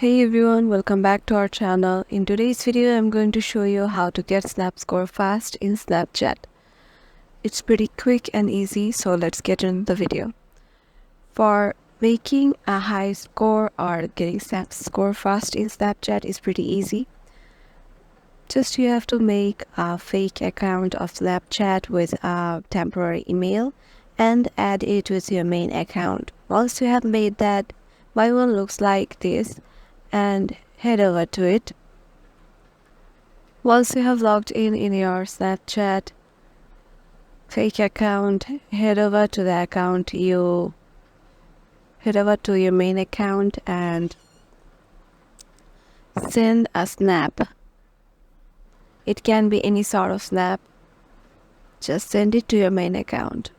Hey everyone, welcome back to our channel. In today's video, I'm going to show you how to get Snapscore fast in Snapchat. It's pretty quick and easy, so let's get into the video. For making a high score or getting Snapscore fast in Snapchat is pretty easy. Just you have to make a fake account of Snapchat with a temporary email and add it with your main account. Once you have made that, my one looks like this, and head over to it. Once you have logged in your Snapchat fake account, head over to the account head over to your main account and send a snap. It can be any sort of snap. Just send it to your main account.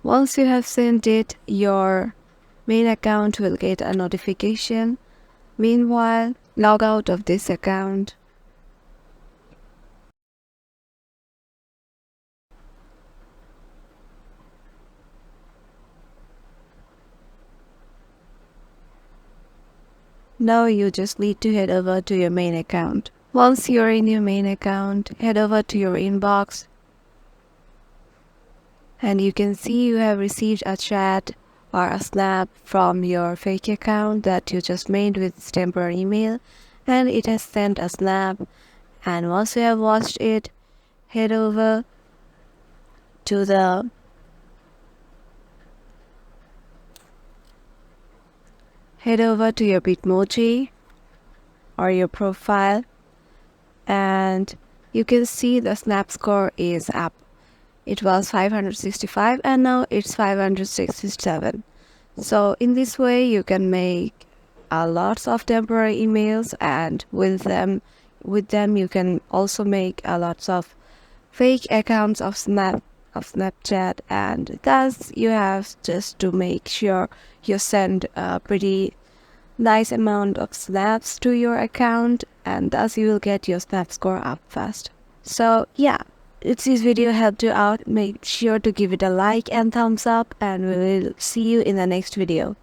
Once you have sent it, your main account will get a notification. Meanwhile, log out of this account. Now you just need to head over to your main account. Once you're in your main account, head over to your inbox. And you can see you have received a chat or a snap from your fake account that you just made with temporary email, and it has sent a snap. And once you have watched it, head over to your Bitmoji or your profile, and you can see the snap score is up. It was 565 and now it's 567. So in this way you can make lots of temporary emails, and with them you can also make lots of fake accounts of Snapchat, and thus you have just to make sure you send a pretty nice amount of snaps to your account, and thus you will get your snap score up fast. So yeah, if this video helped you out, make sure to give it a like and thumbs up, and we will see you in the next video.